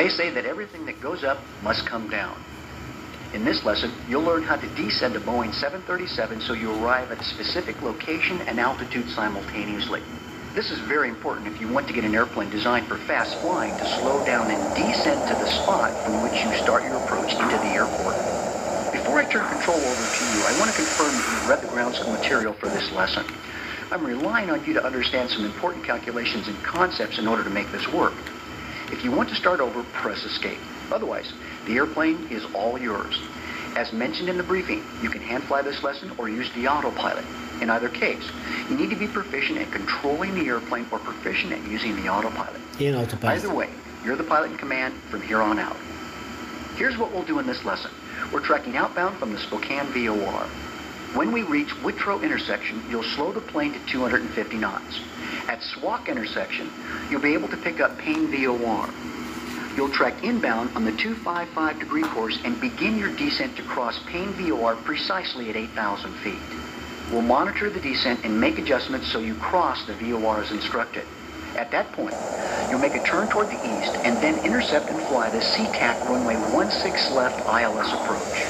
They say that everything that goes up must come down. In this lesson, you'll learn how to descend a Boeing 737 so you arrive at a specific location and altitude simultaneously. This is very important if you want to get an airplane designed for fast flying to slow down and descend to the spot from which you start your approach into the airport. Before I turn control over to you, I want to confirm that you've read the ground school material for this lesson. I'm relying on you to understand some important calculations and concepts in order to make this work. If you want to start over, press escape. Otherwise, the airplane is all yours. As mentioned in the briefing, you can hand fly this lesson or use the autopilot. In either case, you need to be proficient at controlling the airplane or proficient at using the autopilot. Either way, you're the pilot in command from here on out. Here's what we'll do in this lesson. We're tracking outbound from the Spokane VOR. When we reach Whitrow intersection, you'll slow the plane to 250 knots. At Swak intersection, you'll be able to pick up Payne VOR. You'll track inbound on the 255-degree course and begin your descent to cross Payne VOR precisely at 8,000 feet. We'll monitor the descent and make adjustments so you cross the VOR as instructed. At that point, you'll make a turn toward the east and then intercept and fly the SeaTac runway 16 left ILS approach.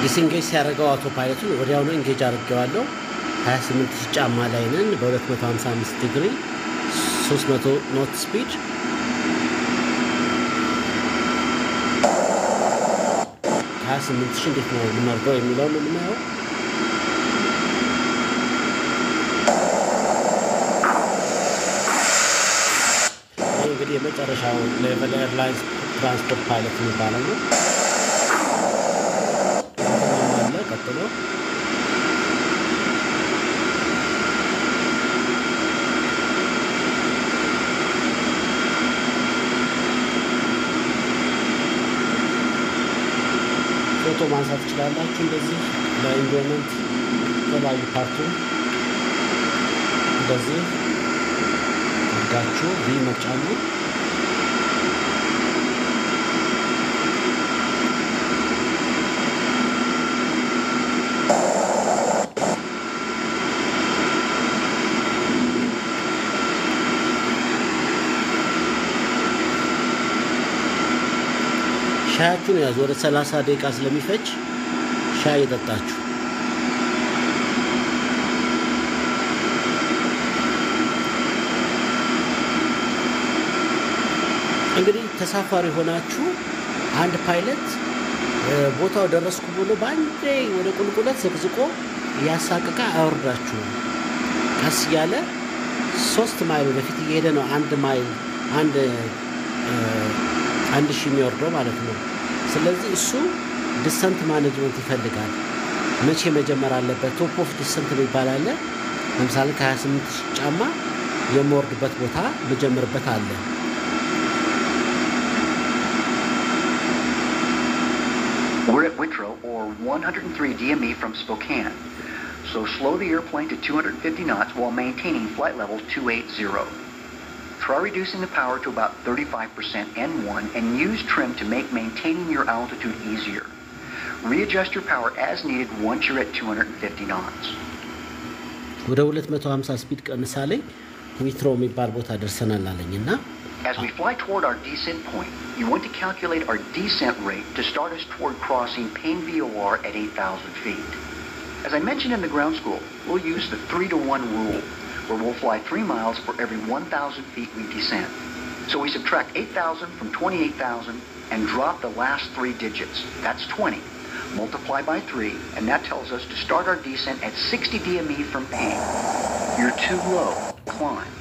ዲስንጌጅ ሲያደርገው አውቶ ፓይለቱን ወዲያውኑ ኢንጌጅ አድርጌዋለሁ 28 ጫማ ላይ ነን በ255 ዲግሪ 300 ኖት ስፒድ እንዴት ነው የምናደርገው የሚለው ነው የምናየው እንግዲህ የመጨረሻው ሌቨል ኤርላይንስ ትራንስፖርት ፓይለት የሚባለው ነው ቀጥሎ ፎቶ ማንሳት ትችላላችሁ እንደዚህ ለኢንጆይመንት ተባዩ ፓርቱ እንደዚህ አድርጋችሁ ቪመጫኑ ሻያችሁን ያዙ ወደ 30 ደቂቃ ስለሚፈጅ ሻይ ይጠጣችሁ እንግዲህ ተሳፋሪ ሆናችሁ አንድ ፓይለት ቦታው ደረስኩ ብሎ ባንዴ ወደ ቁልቁለት ዘቅዝቆ ያሳቀቃ አወርዳችሁ ቀስ ያለ 3 ማይል ወደፊት እየሄደ ነው 1 ማይል አንድ ሺህ የሚወርደው ማለት ነው ስለዚህ እሱ ዲሰንት ማኔጅመንት ይፈልጋል መቼ መጀመር አለበት ቶፕ ኦፍ ዲሰንት ይባላል ለምሳሌ ከ28 ጫማ የምወርድበት ቦታ መጀመርበት አለ We're at Whitrow or 103 DME from Spokane. So slow the airplane to 250 knots while maintaining flight level 280. Try reducing the power to about 35% N1 and use trim to make maintaining your altitude easier. Readjust your power as needed once you're at 250 knots. ወደ 250 ስፒድ ቀንሳለ ዊትሮ የሚባል ቦታ ደርሰናል አለኝና As we fly toward our descent point, you want to calculate our descent rate to start us toward crossing Payne VOR at 8,000 feet. As I mentioned in the ground school, we'll use the 3-to-1 rule, where we'll fly 3 miles for every 1,000 feet we descend. So we subtract 8,000 from 28,000 and drop the last 3 digits. That's 20. Multiply by 3, and that tells us to start our descent at 60 DME from Payne. You're too low. Climb.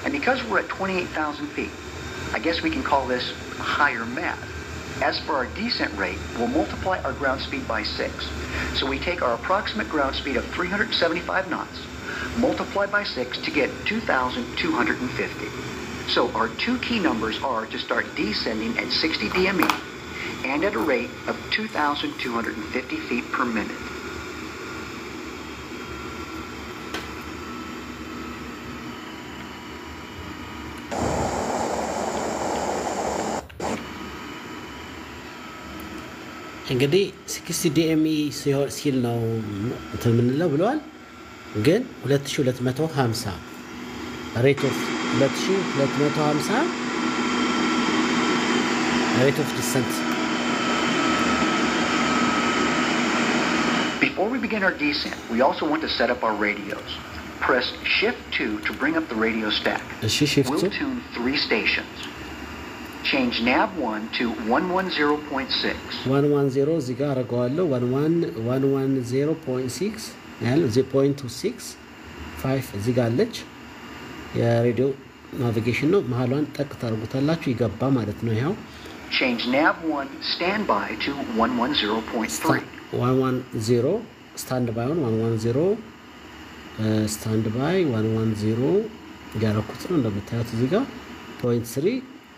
And because we're at 28,000 feet, I guess we can call this higher math. As for our descent rate, we'll multiply our ground speed by 6. So we take our approximate ground speed of 375 knots, multiply by 6 to get 2,250. So our 2 key numbers are to start descending at 60 DME and at a rate of 2,250 feet per minute. እንግዲህ 60 DME ሲል ነው እንትን የምንለው ብለዋል። ግን 2250 ሬት ኦፍ 2250 ሬት ኦፍ ዲሰንት። Before we begin our descent, we also want to set up our radios. Press Shift 2 to bring up the radio stack. Shift 2. We'll tune 3 stations. Change nav 1 to 110.6. 110 እዚህ ጋር አደርገዋለሁ 110.6 ያለ 0.26 5 እዚህ ጋር አለች። የሬዲዮ ናቪጌሽን ነው። መሀሏን ጠቅ ታርጉታላችሁ ይገባ ማለት ነው። ይሄው Change nav 1 standby to 110.3. 110 standby on 110 standby 110 ያረኩት ነው እንደምታዩት እዚህ ጋር 0.3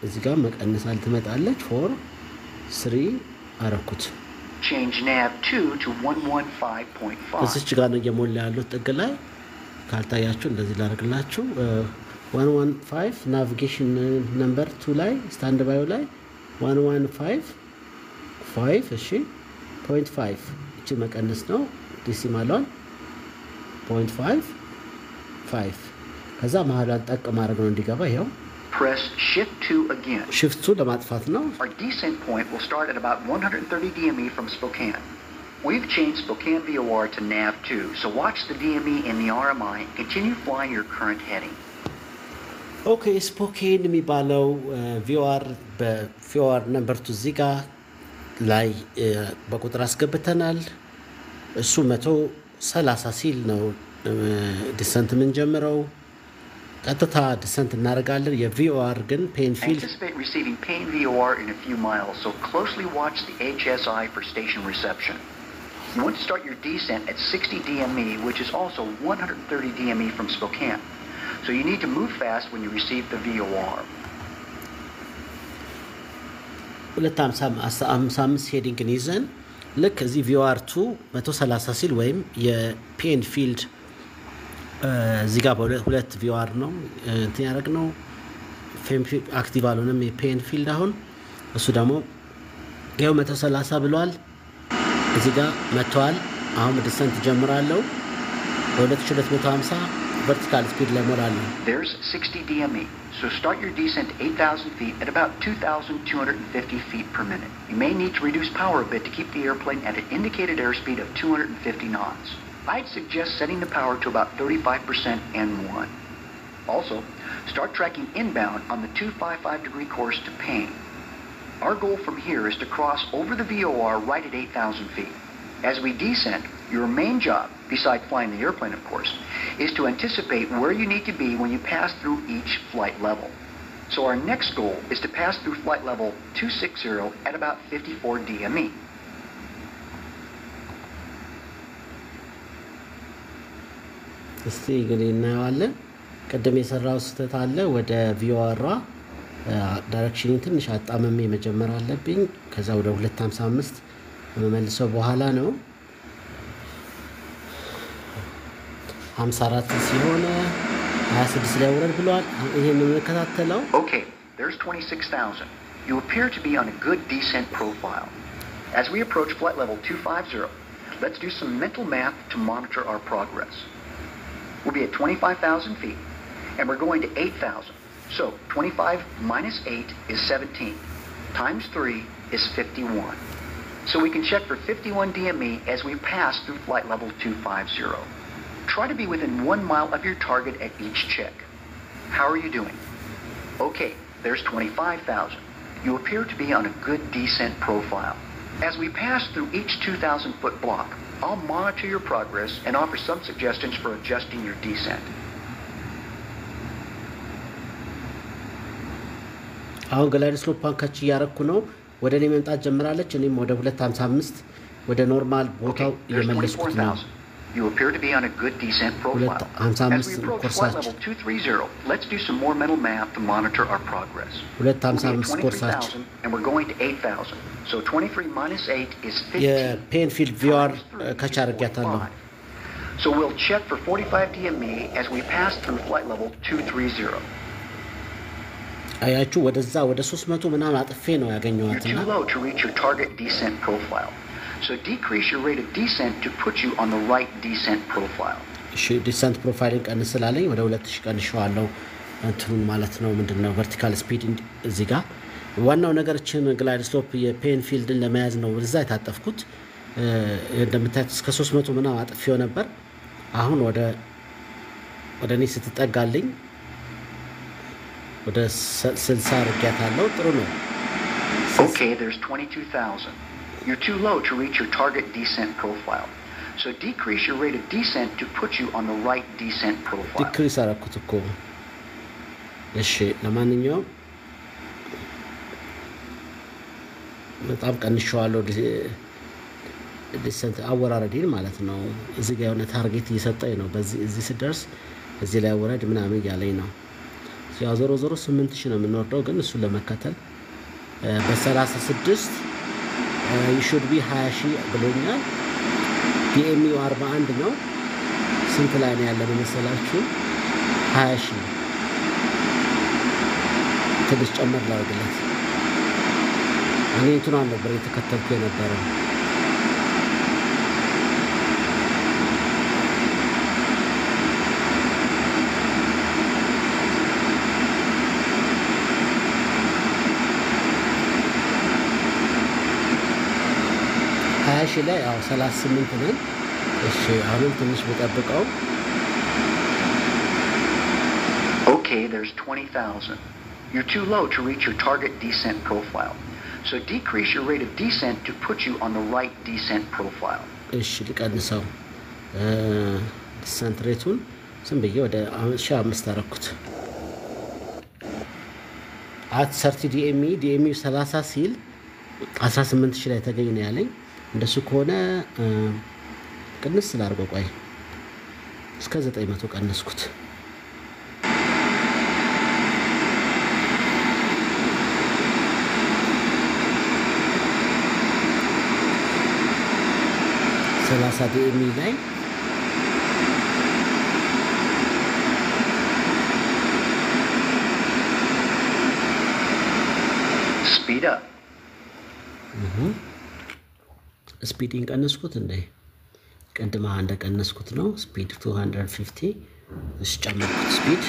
እዚህ ጋር መቀነሳል ትመጣለች 4 3 አረኩት። Change nav 2 to 115.5. እዚች ጋር ነው የሞላ ያለው ጥግ ላይ ካልታያችሁ እንደዚህ ላደርግላችሁ 115 ናቪጌሽን ነምበር 2 ላይ ስታንድ ባዩ ላይ 115.5 እሺ 0.5 እቺ መቀነስ ነው ዲሲማሏን 0.5 ከዛ መሀላን ጠቅ ማድረግ ነው እንዲገባ ይሄው Press Shift 2 again. Shift 2 ለማጥፋት ነው። Our descent point will start at about 130 DME from Spokane. We've changed Spokane VOR to nav 2, so watch the DME in the RMI and continue flying your current heading. Okay, Spokane የሚባለው VOR በVOR ነምበር 2 እዚህ ጋር ላይ በቁጥር አስገብተናል። እሱ 130 ሲል ነው ዲሰንት ምን ጀምረው ቀጥታ ዲሰንት እናደርጋለን። የVOR ግን ፔንፊልድ Anticipate receiving Payne VOR in a few miles, so closely watch the HSI for station reception. You want to start your descent at 60 DME, which is also 130 DME from Spokane. So you need to move fast when you receive the VOR. 255 ሄዲንግን ይዘን ልክ እዚህ VOR 2 130 ሲል ወይም የፔንፊልድ እዚህ ጋር ሁለት VOR ነው እንትን ያደረግነው ፔንፊልድ አክቲቭ አልሆነም የፔንፊልድ አሁን እሱ ደግሞ ያው 130 ብሏል እዚህ ጋር መጥቷል። አሁን ዲሰንት ጀምራለሁ በ2250 vertical speed ላይ ሞላለሁ። There's 60 DME. So start your descent 8,000 feet at about 2,250 feet per minute. You may need to reduce power a bit to keep the airplane at an indicated airspeed of 250 knots. I'd suggest setting the power to about 35% N1. Also, start tracking inbound on the 255-degree course to Payne. Our goal from here is to cross over the VOR right at 8,000 feet. As we descend, your main job, besides flying the airplane of course, is to anticipate where you need to be when you pass through each flight level. So our next goal is to pass through flight level 260 at about 54 DME. እስቲ ግን እናያለን። ቀደም የሰራው ስህተት አለ ወደ VOR ዳይሬክሽን ትንሽ አጣመሜ መጀመር አለብኝ። ከዛ ወደ 255 መመልሰው በኋላ ነው 54 ሲሆን 26 ላይ ወረድ ብሏል። ይሄን እንከታተለው። Okay, there's 26,000. You appear to be on a good descent profile. As we approach flight level 250, let's do some mental math to monitor our progress. We'll be at 25,000 feet, and we're going to 8,000. So 25 minus 8 is 17. Times 3 is 51. So we can check for 51 DME as we pass through flight level 250. Try to be within 1 mile of your target at each check. How are you doing? Okay, there's 25,000. You appear to be on a good descent profile. As we pass through each 2,000-foot block, I'll monitor your progress and offer some suggestions for adjusting your descent. አሁን ግላይድ ስሎፓን ካች ያረኩ ነው ወደ እኔ መምጣት ጀምራለች። እኔም ወደ 255 ወደ ኖርማል ቦታው እየመለስኩት ነው። You appear to be on a good descent profile. As we approach flight level 230, let's do some more mental math to monitor our progress. 23,000 and we're going to 8,000. So 23 minus 8 is 15. የፔንፊልድ VOR ካች አድርጌያታለሁ። So we'll check for 45 DME as we pass through flight level 230. አያችሁ ወደዛ ወደ 300 ምናምን አጥፌ ነው You're ያገኘዋትና too low to reach your target descent profile. So decrease your rate of descent to put you on the right descent profile. እሺ ዲሰንት ፕሮፋይልን ቀንስ ስላለኝ ወደ 2000 ቀንሼዋለሁ እንትኑን ማለት ነው ምንድነው ቨርቲካል ስፒድ እዚህ ጋር ዋናው ነገርችን ግላይድ ስሎፕ የፔን ፊልድን ለመያዝ ነው ወደዛ የታጠፍኩት እንደምታዩት እስከ 300 ምናምን አጥፌው ነበር አሁን ወደ እኔ ስትጠጋልኝ ወደ 60 አርጋታለሁ ጥሩ ነው Okay, there's 22,000. You're too low to reach your target descent profile. So decrease your rate of descent to put you on the right descent profile. ዲክሪስ አረኩት እኮ እሺ ለማንኛውም በጣም ቀንሼዋለሁ ዲሰንት አወራረዴን ማለት ነው እዚህ ጋር የሆነ ታርጌት እየሰጠኝ ነው በዚህ እዚህ ሲደርስ እዚህ ላይ ወረድ ምናምን ያለኝ ነው ያው 008 ነው የምንወርደው ግን እሱ ለመከተል በ36 you should be 20 ብሎኛል DMU 41 ነው ስንት ላይ ነው ያለው መሰላችሁ 20 ትንሽ ጨመር ላድርግለት እኔ እንትናን ነበር የተከተልኩ የነበረው እሺ ላይ አው 38 ነን እሺ አሁን ትንሽ በጠብቀው Okay, there's 20,000. You're too low to reach your target descent profile. So decrease your rate of descent to put you on the right descent profile. እሺ ልቀንሰው ዲሰንት ሬቱን ዝም ብዬ ወደ 5 አረኩት at 30 DME 30 ሲል 18000 ላይ ተገኘ ያለኝ እንደሱ ከሆነ ቅንስ ስላርገው ቆይ እስከ 900 ቀንስኩት ሰላሳ ዲኤሚ ላይ Speed up. ስፒድን ቀነስኩት እንዴ ቀድማ አንደ ቀነስኩት ነው ስፒድ 250 እሺ ጨመርኩት ስፒድ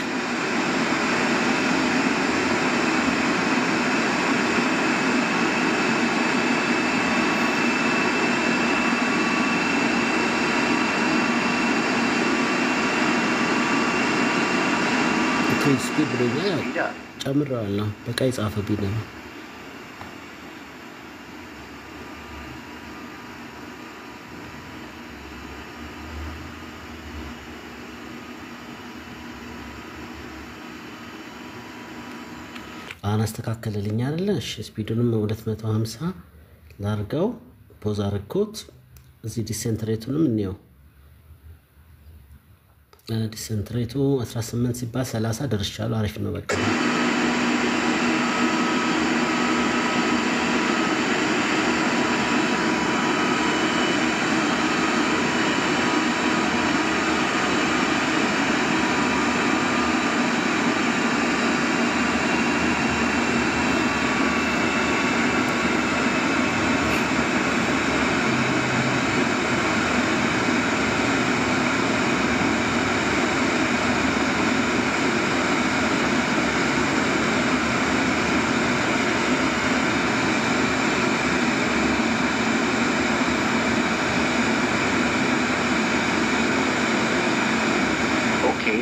ስፒድ ብሎኛል ጨምራለሁ በቀይ ጻፈብኝ ነው አናስተካከለልኝ አይደለ እሺ ስፒዱንም 250 ላርገው ፖዝ አርኩት እዚህ ዲሰንት ሬቱንም እንየው ዲሰንት ሬቱ 18 ሲባል 30 ደርሻለሁ አሪፍ ነው በቃ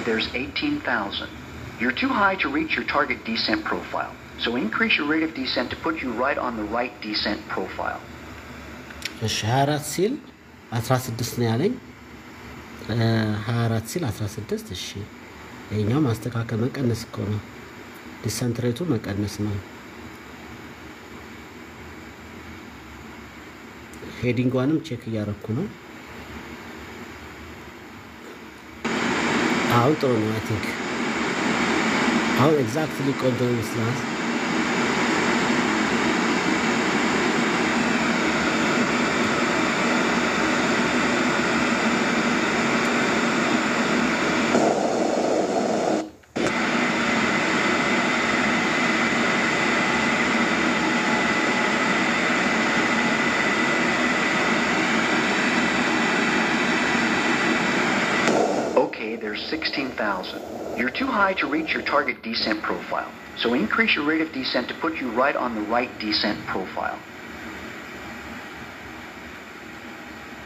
There's 18,000. You're too high to reach your target descent profile. So increase your rate of descent to put you right on the right descent profile. الشهارات سيل 16 ነው ያለኝ 24 ሲል 16 እሺ ይሄኛው ማስተካከል መቀነስ እኮ ነው ዲሰንት ሬቱ መቀነስ ነው ሄዲንጓንም ቼክ እያረኩ ነው አሁን ጥሩ ነው አይ ቲንክ አሁን ኤግዛክትሊ ኮንትሮል ይመስላል 14,000. You're too high to reach your target descent profile, so increase your rate of descent to put you right on the right descent profile.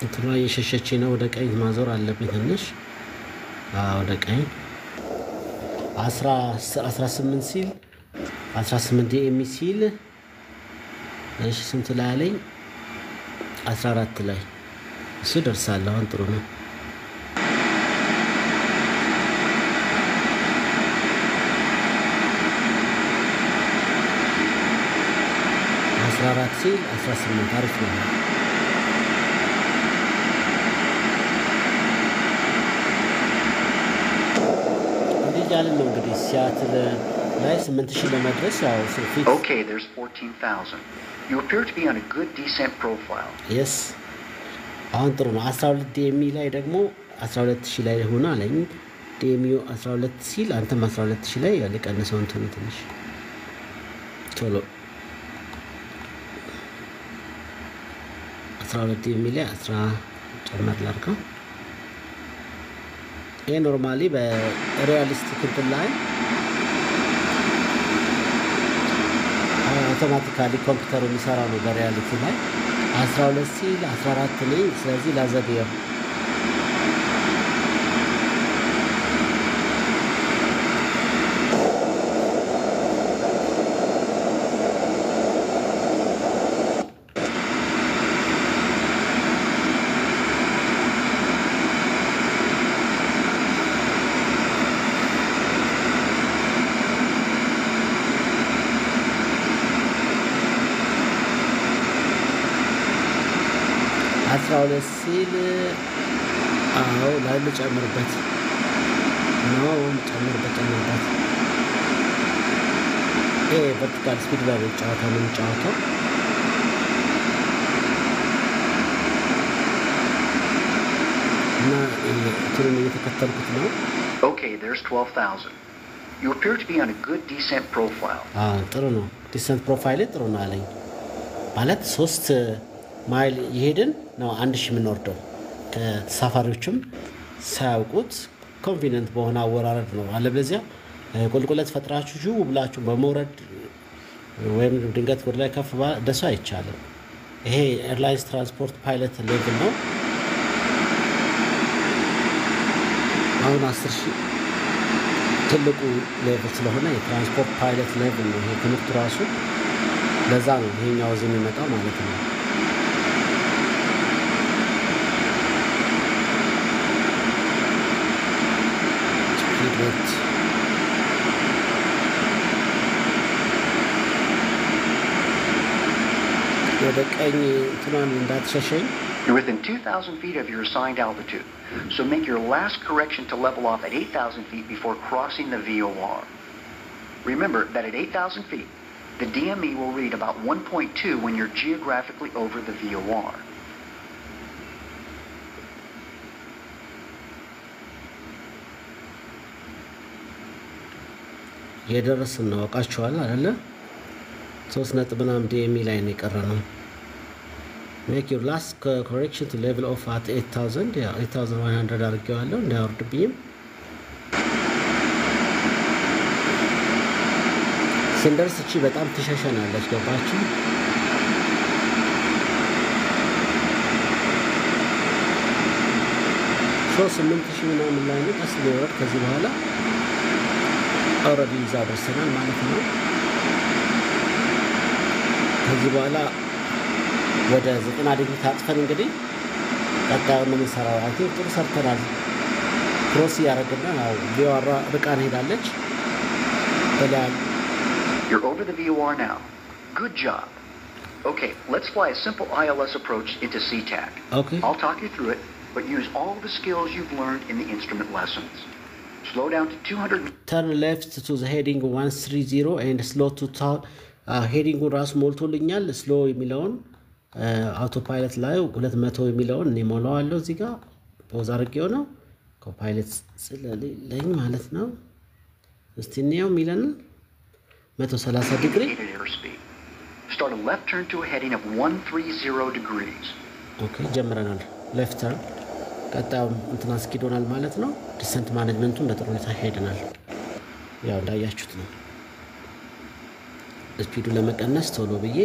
እንትራ የሸሸች ነው ወደ ቀኝ ማዞር አለብኝ ትንሽ ወደ ቀኝ 18 ሲል 18 ዲኤም ሲል እሺ ስንት ላይ አለኝ 14 ላይ እሱ ደርሳለሁ አሁን ጥሩ ነው 14 ሲል 18 አሪፍ ነው ያለን ነው እንግዲህ ሲያትል ላይ 8000 ለመድረስ ያው ፊት Okay, there's 14,000. You appear to be on a good descent profile. Yes. አሁን ጥሩ ነው 12 ዲኤም ላይ ደግሞ 12000 ላይ ሆነ አለኝ ዲኤምዩ 12 ሲል አንተም 12000 ላይ ያለቀነሰው እንትን ትንሽ ቶሎ 12 ዲኤም ላይ 10 ጨመር ላድርገው ይሄ ኖርማሊ በሪያሊስቲክ እንትን ላይ አውቶማቲካሊ ኮምፒውተሩ የሚሰራ ነው በሪያሊቲ ላይ 12 ሲል 14 ላይ ስለዚህ ላዘገየው አስራሁለት ሲል አዎ ላይ ልጨምርበት ነው ጨምርበት vertical speed ላይ ጫወታ ነው ጫወታው እና እንትኑን እየተከተልኩት ነው Okay, there's 12,000. You appear to be on a good descent profile. ጥሩ ነው descent profile ጥሩ ነው አለኝ ማለት 3 ማይል ይሄድን ነው 1000 ምንወርደው ከሳፋሪዎችም ሳያውቁት ኮንፊደንት በሆነ አወራረድ ነው አለበለዚያ ቁልቁለት ፈጥራችሁ ጁ ብላችሁ በመውረድ ወይም ድንገት ወደ ላይ ከፍ ደሱ አይቻልም ይሄ ኤርላይንስ ትራንስፖርት ፓይለት ሌቭል ነው አሁን 10000 ትልቁ ሌቭል ስለሆነ የትራንስፖርት ፓይለት ሌቭል ነው ይሄ ትምህርት ራሱ ለዛ ነው ይሄኛው ዝም ይመጣ ማለት ነው ወደ ቀኝ እንትናን እንዳትሸሸኝ You're within 2,000 feet of your assigned altitude, so make your last correction to level off at 8,000 feet before crossing the VOR. Remember that at 8,000 feet, the DME will read about 1.2 when you're geographically over the VOR. የደረስን ነው አውቃችኋል አይደለ 3.9 ዲኤም ላይ ነው የቀረነው make your last correction to level off at 8000 yeah 8100 አድርጌዋለሁ እንዳይወርድብኝም ስንደርስ እቺ በጣም ትሸሸናለች ገባችሁ 8000 ምናምን ላይ ነው ቀስ ሊወርድ ከዚህ በኋላ already ይዛ ደርሰናል ማለት ነው ከዚህ በኋላ ወደ 90 ዲግሪ ታጥፈን እንግዲህ ቀጣዩን ነው የምንሰራው አይ ቲንክ ጥሩ ሰርተናል ክሮስ ያደረግና ያው ሊዋራ ርቃን ሄዳለች በላይ You're over the VOR now. Good job. Okay, let's fly a simple ILS approach into SeaTac. Okay. I'll talk you through it, but use all the skills you've learned in the instrument lessons. Slow down to 200. Turn left to the heading 130 and slow to heading ራስ ሞልቶልኛል ስሎ የሚለውን አውቶፓይለት ላይ 200 የሚለውን እኔ ሞላዋለሁ እዚህ ጋር ፖዝ አድርጌው ነው ኮፓይለት ስለለኝ ማለት ነው እስቲ ነው የሚለን 130 ዲግሪ Start a left turn to a heading of 130 degrees. Okay, ጀምረናል left turn ቀጣው እንትና አስኪዶናል ማለት ነው ዲሰንት ማኔጅመንቱን በጥሩ ሁኔታ ሄደናል ያው እንዳያችሁት ነው ስፒዱ ለመቀነስ ቶሎ ብዬ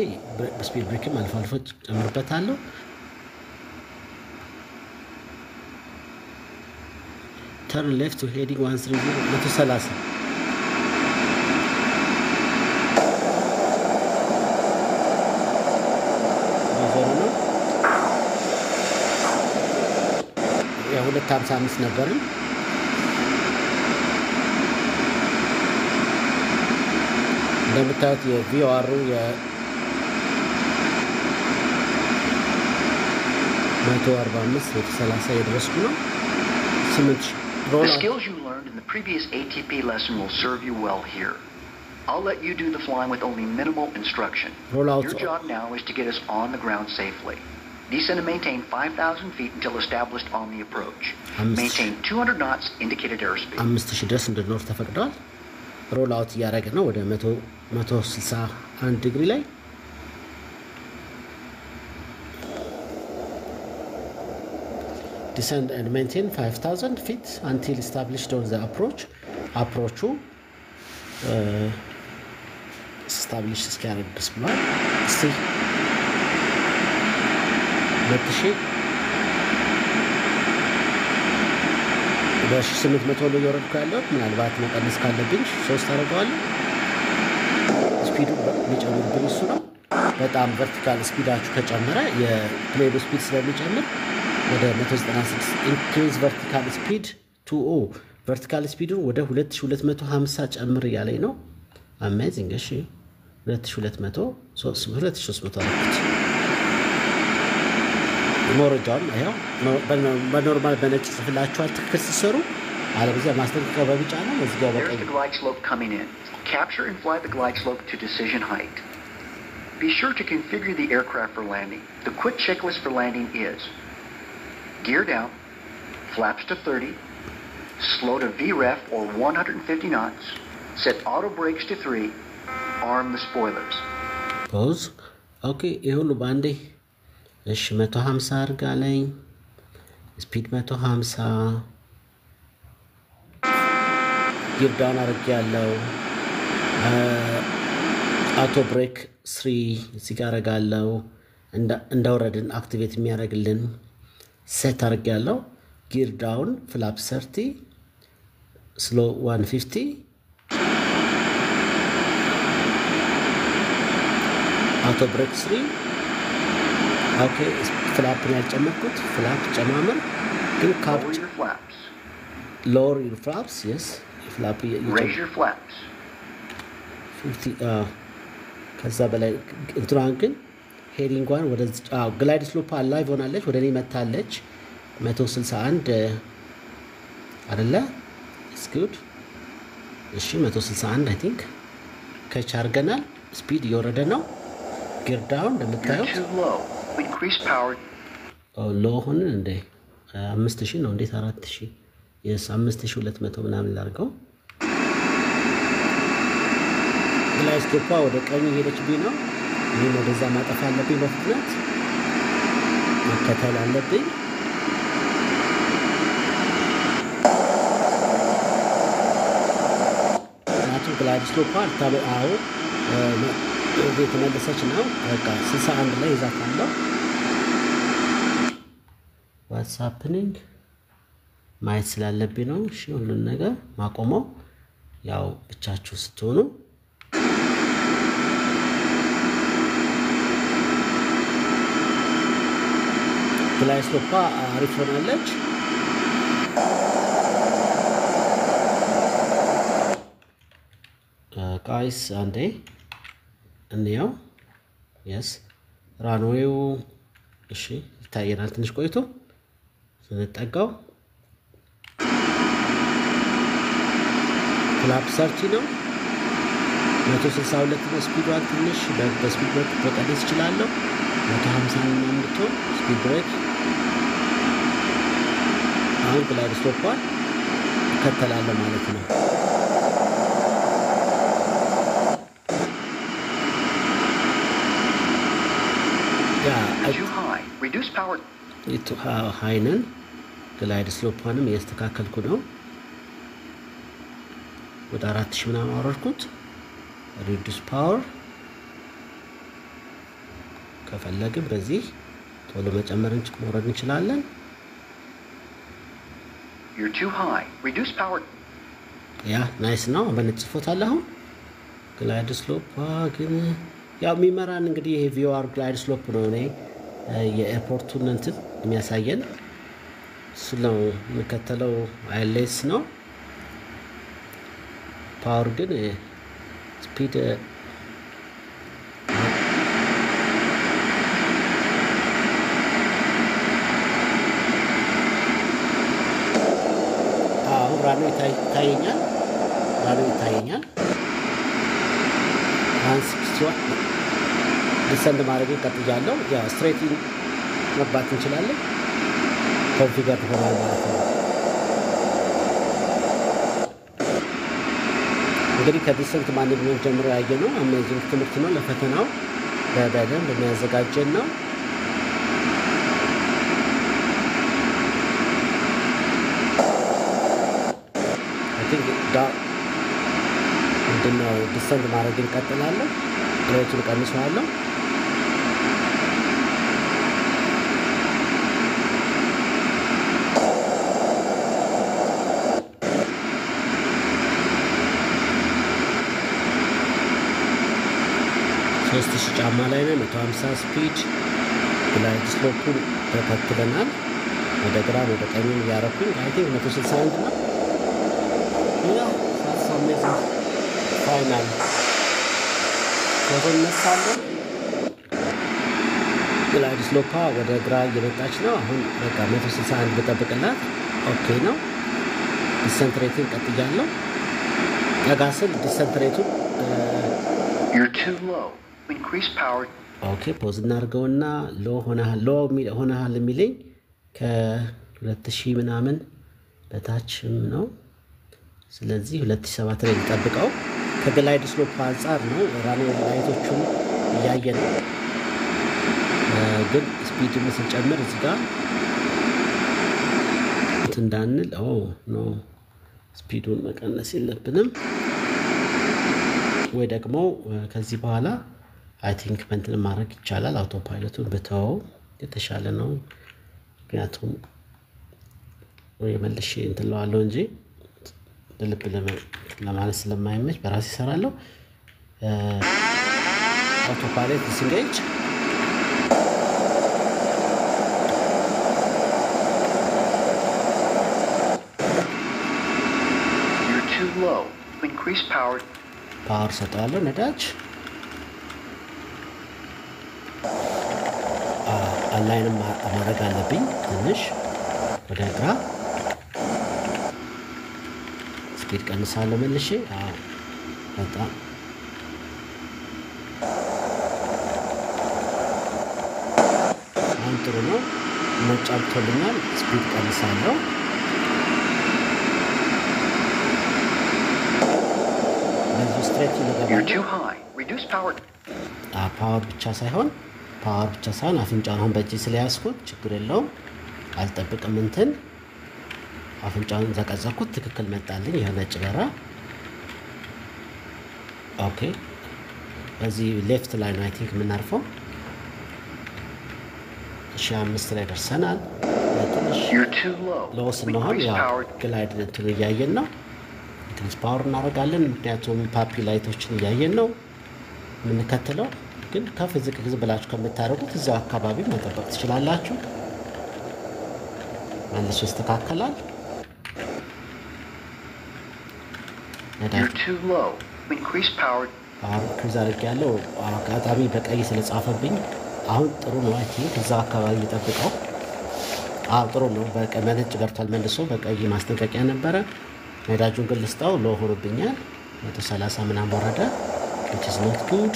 ስፒድ ብሬክም አልፎ አልፎ ጨምርበታለሁ turn left to heading 130 130 ያው 255 ነበርን እንደምታዩት የቪኦአር የ145 የደረስኩ ነው 8 The skills you learned in the previous ATP lesson will serve you well here. I'll let you do the flying with only minimal instruction. Your job now is to get us on the ground safely. Descend and maintain 5,000 feet until established on the approach. Maintain 200 knots indicated airspeed. 5000 ድረስ እንድንኖር ተፈቅዷል ሮል አውት እያደረገ ነው ወደ 161 ዲግሪ ላይ descend and maintain 5,000 feet until established on the approach established እስኪያደርግ ድረስ ብሏል እስቲ 2800 ነው እየወረድኩ ያለው ምናልባት መቀነስ ካለብኝ 3 አደርገዋለሁ ስፒዱ ሊጨምርብኝ እሱ ነው በጣም ቨርቲካል ስፒዳችሁ ከጨመረ የፕሌኑ ስፒድ ስለሚጨምር ወደ 196 increase vertical speed to vertical speed ወደ 2250 ጨምር ያለኝ ነው amazing እሺ 2200 2300 አልኩት ሞረጃውን ያው በኖርማል በነጭ ጽፍላችኋል ትክክል ሲሰሩ አለበዚያ ማስተካከያ በቢጫ ነው እዚህ ጋር በቀይ glide slope coming in capture and fly the glide slope to decision height be sure to configure the aircraft for landing the quick checklist for landing is gear down, flaps to 30, slow to VREF or 150 knots, set auto brakes to 3, arm the spoilers. Pause. Okay, ይሁሉ ባንዴ እሺ 150 አርጋለኝ ስፒድ 150 ጊር ዳውን አርጋለሁ አውቶ ብሬክ 3 እዚህ ጋር አረጋለሁ እንደወረድን አክቲቬት የሚያደርግልን set አርጋለሁ gear down flap 30 slow 150 auto brake 3 okay flap ያልጨመርኩት flap ጨማመር ግን lower your flaps yes flap raise your flaps 50 ከዛ በላይ እንትራን ግን heading one ወደ glide slope alive ሆናለች ወደኔ መታለች 161 አይደለ it's good እሺ 161 I think ከቻርገናል ስፒድ እየወረደ ነው gear down እንደምታዩት increase power low ሆነ እንደ 5000 ነው እንዴት 4000 yes 5200 ምናምን ላርገው glide slope ወደ ቀኝ ሄደችብኝ ነው ይሄን ወደዛ ማጠፍ አለብኝ በፍጥነት መከተል አለብኝ ናቱ ግላይድ ስሎፕ ታበአው ወደ ተመለሰች ነው በቃ 61 ላይ ይዛታለሁ what's happening ማየት ስላለብኝ ነው እሺ ሁሉን ነገር ማቆመው ያው ብቻችሁ ስትሆኑ ግላይድ ስሎፕ አሪፍ ሆናለች guys አንዴ እንየው yes ራንዌው እሺ ይታየናል ትንሽ ቆይቶ ስንጠጋው ፍላፕ 30 ነው 162 ነው ስፒዷን ትንሽ በስፒድ ብሬክ መቀነስ ይችላልው 150 ነው ምንድነው ስፒድ ብሬክ አሁን ግላይድ ስሎፕዋን ከተላለ ማለት ነው too high reduce power it high ነን ግላይድ ስሎፓንም እያስተካከልኩ ነው። ወደ 4000 ምናምን አወረድኩት። ሪዱስ ፓወር ከፈለግን በዚህ ቶሎ መጨመር መውረድ እንችላለን። You're too high. Reduce power. ያ ናይስ ነው። በነጽፎታል አሁን ግላይድ ስሎፕ ግን ያው የሚመራን እንግዲህ ይሄ ቪኦአር ግላይድ ስሎፕ ነው። እኔ የኤርፖርቱን እንትን የሚያሳየን እሱ ነው የሚከተለው። አይኤልኤስ ነው። ፓወር ግን ስፒድ ራኖ ይታየኛል። አንስ ዲሰንድ ማድረግ ቀጥያለሁ። ያ ስትሬቲንግ መግባት እንችላለን። ኮንፊገር ሆኗል ማለት ነው። እንግዲህ ከዲሰንት ማኔጅመንት ጀምሮ ያየነው አሜዚንግ ትምህርት ነው። ለፈተናው በደንብ የሚያዘጋጀን ነው። ምንድነው ዲሰንድ ማድረግ እንቀጥላለን። ሬቱን ቀንሰዋለሁ። ሶስት ሺህ ጫማ ላይ ነው። 150 ስፒድ ግላይድ ስሎፑን ተከትለናል። ወደ ግራ ወደ ቀኝ እያረኩኝ አይ ቲንክ 161 ነው። ያ አሜዚንግ ፋይናል ፎቶ እንነሳለን። ግላይድ ስሎፓ ወደ ግራ እየመጣች ነው። አሁን በቃ 161 ብጠብቅላት ኦኬ ነው። ዲሰንትሬቱን ቀጥያለሁ። ጠጋ ስል ዲሰንትሬቱን You're too low. Increase power. ኦኬ ፖዝ እናድርገውና ሆነሃል የሚለኝ ከ2000 ምናምን በታችም ነው። ስለዚህ 2007 ላይ እንጠብቀው። ከግላይድ ስሎፕ አንጻር ነው። ራኖ ላይቶቹን እያየን ነው። ግን ስፒድን ስንጨምር እዚህ ጋር እንዳንል ኖ ስፒዱን መቀነስ የለብንም። ወይ ደግሞ ከዚህ በኋላ አይ ቲንክ እንትን ማድረግ ይቻላል። አውቶ ፓይለቱን ብተው የተሻለ ነው። ምክንያቱም ወይ መልሼ እንትን ለዋለሁ እንጂ ልብ ለማለት ስለማይመች በራሴ እሰራለሁ። አውቶ ፓይለት ዲስንጌጅ You're too low. Increase power. ፓወር ሰጠዋለሁ። ነዳጅ አላይንም ማድረግ አለብኝ። ትንሽ ወደ ግራ ስፒድ ቀንሳለሁ መልሼ። በጣም አሁን ጥሩ ነው። መጫብቶልኛል። ስፒድ ቀንሳለሁ። ለዚህ ስትሬት You're too high. Reduce power. ፓወር ብቻ ሳይሆን አፍንጫውን አሁን በእጅ ስለያዝኩት ችግር የለውም። አልጠብቅም እንትን አፍንጫውን ዘቀዘኩት። ትክክል መጣልኝ። ይሄ ነጭ በራ። ኦኬ በዚህ ሌፍት ላይ ነው አይ ቲንክ የምናርፈው። 5 ላይ ደርሰናል። ትንሽ You're too low. ሎስ ነው። ያው ግላይድ እንትን እያየን ነው። ትንሽ ፓወር እናደርጋለን። ምክንያቱም ፓፒ ላይቶችን እያየን ነው የምንከተለው። ግን ከፍ ዝቅ ብላችሁ ከምታደርጉት እዛው አካባቢ መጠበቅ ትችላላችሁ። መልሶ ይስተካከላል። You're too low. Increase power. አሁን ክሩዝ አድርጌያለሁ። አጋጣሚ በቀይ ስለጻፈብኝ አሁን ጥሩ ነው። አይ ቲንክ እዛው አካባቢ እየጠብቀው። ጥሩ ነው። በቀይ ነጭ በርቷል። መልሶ በቀይ ማስጠንቀቂያ ነበረ። ነዳጁን ግን ልስጣው ሎ ሆኖብኛል። 130 ምናምን ወረደ። which is not good።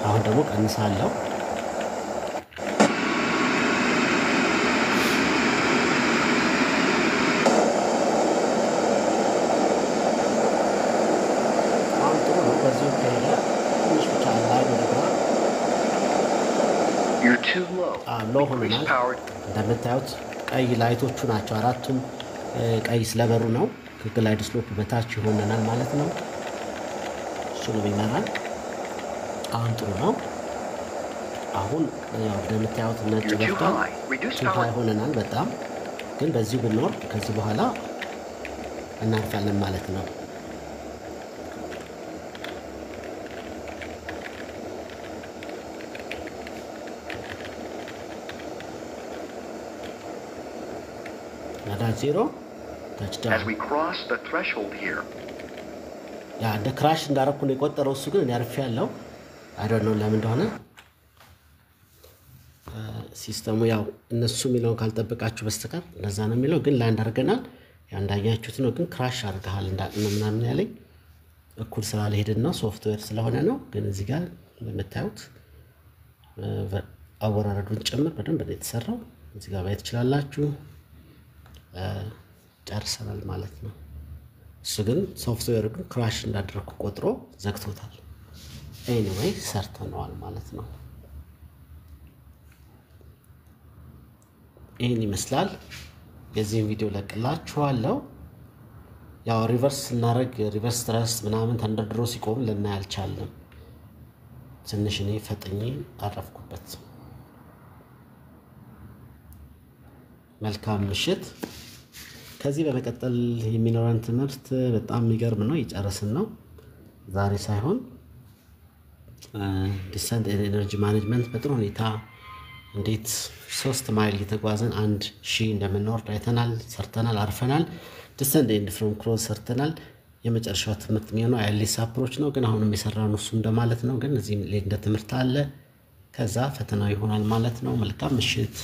አሁን ደግሞ ቀንሳለሁ። አሁን ጥሩ ነው። በዚህ ከሄደ ትንሽ ብቻ ላይ ወደግራ You're too low. ሎ Increase ሆኖናል። power. እንደምታዩት ቀይ ላይቶቹ ናቸው። አራቱም ቀይ ስለበሩ ነው ከግላይድ ስሎፕ በታች ይሆነናል ማለት ነው። እሱ ነው የሚመራን። አሁን ጥሩ ነው። አሁን ያው እንደምታዩት ነጭ በርቷል። ቱሃ ይሆነናል በጣም ግን በዚሁ ብንወርድ ከዚህ በኋላ እናርፋለን ማለት ነው። ነዳጅ ዜሮ As we cross the threshold here, ያ እንደ ክራሽ እንዳረኩ ነው የቆጠረው። እሱ ግን እኔ አርፌያለሁ። አይ ዶንት ኖ ለምን እንደሆነ ሲስተሙ ያው እነሱ የሚለውን ካልጠበቃችሁ በስተቀር ለዛ ነው የሚለው። ግን ላንድ አድርገናል። ያው እንዳያችሁት ነው። ግን ክራሽ አድርገሃል ምናምን ያለኝ እኩል ስላልሄድን ነው ሶፍትዌር ስለሆነ ነው። ግን እዚህ ጋር እንደምታዩት አወራረዱን ጭምር በደንብ ነው የተሰራው። እዚህ ጋር ማየት ትችላላችሁ። ጨርሰናል ማለት ነው። እሱ ግን ሶፍትዌር ግን ክራሽ እንዳደረኩ ቆጥሮ ዘግቶታል። ኤኒዌይ ሰርተነዋል ማለት ነው። ይህን ይመስላል። የዚህን ቪዲዮ ለቅላችኋለሁ። ያው ሪቨርስ ስናደርግ ሪቨርስ ትረስት ምናምን ተንደርድሮ ሲቆም ልናይ አልቻለም። ትንሽ እኔ ፈጥኜ አረፍኩበት። መልካም ምሽት። ከዚህ በመቀጠል የሚኖረን ትምህርት በጣም የሚገርም ነው። እየጨረስን ነው ዛሬ ሳይሆን ዲሰንት ኤነርጂ ማኔጅመንት በጥሩ ሁኔታ እንዴት 3 ማይል እየተጓዘን 1000 እንደምንወርድ አይተናል፣ ሰርተናል፣ አርፈናል። ዲሰንት ኤንድ ፍሮም ክሮዝ ሰርተናል። የመጨረሻው ትምህርት የሚሆነው አይኤልኤስ አፕሮች ነው። ግን አሁንም የሰራነው እሱ እንደማለት ነው። ግን እዚህ እንደ ትምህርት አለ። ከዛ ፈተናው ይሆናል ማለት ነው። መልካም ምሽት።